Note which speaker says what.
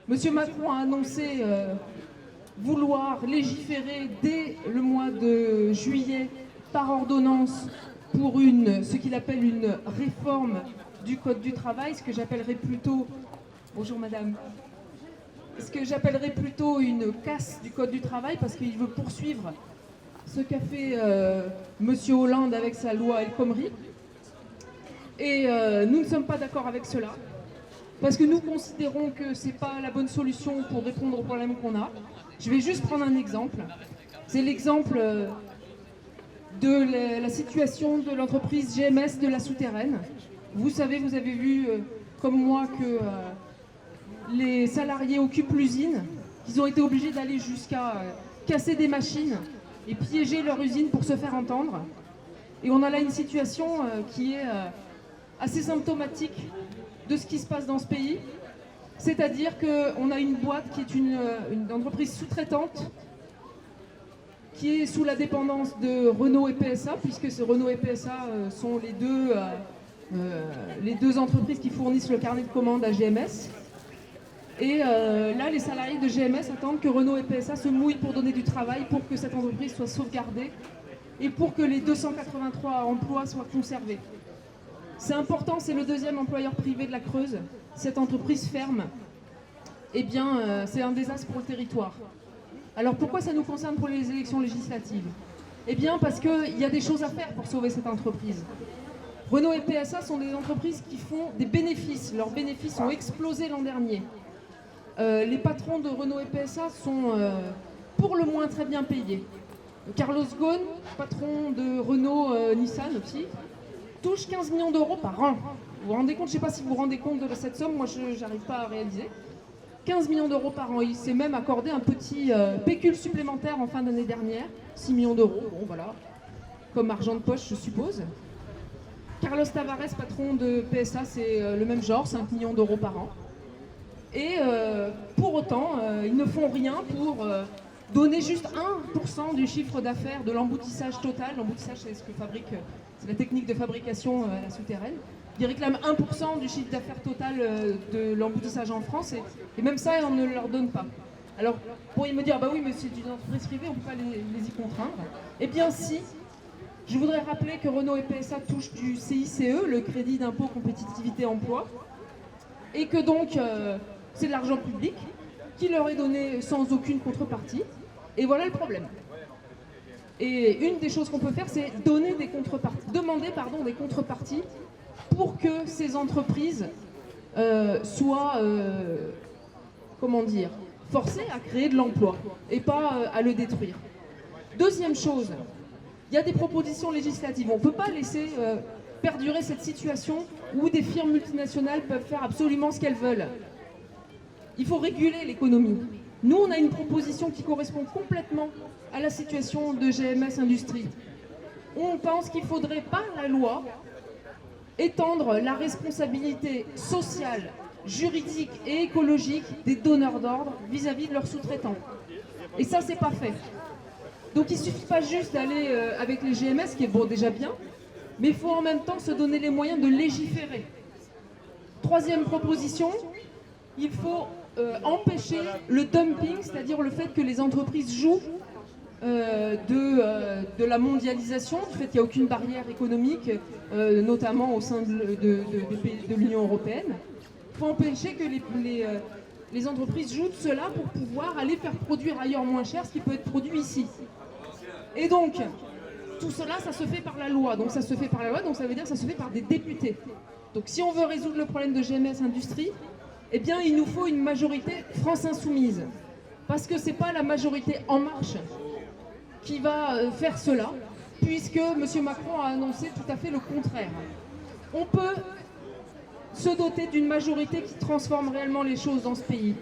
Speaker 1: Monsieur Macron a annoncé vouloir légiférer dès le mois de juillet par ordonnance pour ce qu'il appelle une réforme du Code du travail, ce que j'appellerais plutôt, bonjour madame, ce que j'appellerais plutôt une casse du Code du travail, parce qu'il veut poursuivre ce qu'a fait monsieur Hollande avec sa loi El Khomri. Et nous ne sommes pas d'accord avec cela, parce que nous considérons que ce n'est pas la bonne solution pour répondre aux problèmes qu'on a. Je vais juste prendre un exemple. C'est l'exemple de la situation de l'entreprise GMS de la Souterraine. Vous savez, vous avez vu, comme moi, que les salariés occupent l'usine, qu'ils ont été obligés d'aller jusqu'à casser des machines et piéger leur usine pour se faire entendre. Et on a là une situation qui est assez symptomatique de ce qui se passe dans ce pays. C'est-à-dire qu'on a une boîte qui est une entreprise sous-traitante qui est sous la dépendance de Renault et PSA, puisque Renault et PSA sont les deux entreprises qui fournissent le carnet de commandes à GMS. Et là, les salariés de GMS attendent que Renault et PSA se mouillent pour donner du travail, pour que cette entreprise soit sauvegardée et pour que les 283 emplois soient conservés. C'est important, c'est le deuxième employeur privé de la Creuse. Cette entreprise ferme. Eh bien, c'est un désastre pour le territoire. Alors pourquoi ça nous concerne pour les élections législatives? Eh bien, parce qu'il y a des choses à faire pour sauver cette entreprise. Renault et PSA sont des entreprises qui font des bénéfices. Leurs bénéfices ont explosé l'an dernier. Les patrons de Renault et PSA sont pour le moins très bien payés. Carlos Ghosn, patron de Renault Nissan aussi, touche 15 millions d'euros par an. Vous vous rendez compte? Je ne sais pas si vous vous rendez compte de cette somme, moi je n'arrive pas à réaliser. 15 millions d'euros par an. Il s'est même accordé un petit pécule supplémentaire en fin d'année dernière, 6 millions d'euros, bon voilà, comme argent de poche je suppose. Carlos Tavares, patron de PSA, c'est le même genre, 5 millions d'euros par an. Et pour autant, ils ne font rien pour donner juste 1% du chiffre d'affaires de l'emboutissage total. L'emboutissage, c'est ce que fabrique, c'est la technique de fabrication à la Souterraine. Ils réclament 1% du chiffre d'affaires total de l'emboutissage en France, et même ça, on ne leur donne pas. Alors, vous pourriez me dire, bah oui, mais c'est une entreprise privée, on ne peut pas les y contraindre. Eh bien si, je voudrais rappeler que Renault et PSA touchent du CICE, le crédit d'impôt compétitivité emploi, et que donc c'est de l'argent public qui leur est donné sans aucune contrepartie. Et voilà le problème. Et une des choses qu'on peut faire, c'est demander des contreparties pour que ces entreprises soient, forcées à créer de l'emploi et pas à le détruire. Deuxième chose, il y a des propositions législatives. On ne peut pas laisser perdurer cette situation où des firmes multinationales peuvent faire absolument ce qu'elles veulent. Il faut réguler l'économie. Nous, on a une proposition qui correspond complètement à la situation de GMS Industrie. On pense qu'il faudrait, par la loi, étendre la responsabilité sociale, juridique et écologique des donneurs d'ordre vis-à-vis de leurs sous-traitants. Et ça, c'est pas fait. Donc il ne suffit pas juste d'aller avec les GMS, qui est bon, déjà bien, mais il faut en même temps se donner les moyens de légiférer. Troisième proposition, il faut empêcher le dumping, c'est-à-dire le fait que les entreprises jouent de la mondialisation, du fait qu'il n'y a aucune barrière économique, notamment au sein de l'Union européenne. Il faut empêcher que les entreprises jouent de cela pour pouvoir aller faire produire ailleurs moins cher ce qui peut être produit ici. Et donc, tout cela, ça se fait par la loi. Donc ça se fait par la loi, donc ça veut dire que ça se fait par des députés. Donc si on veut résoudre le problème de GMS Industrie, eh bien il nous faut une majorité France Insoumise. Parce que ce n'est pas la majorité En Marche qui va faire cela, puisque M. Macron a annoncé tout à fait le contraire. On peut se doter d'une majorité qui transforme réellement les choses dans ce pays.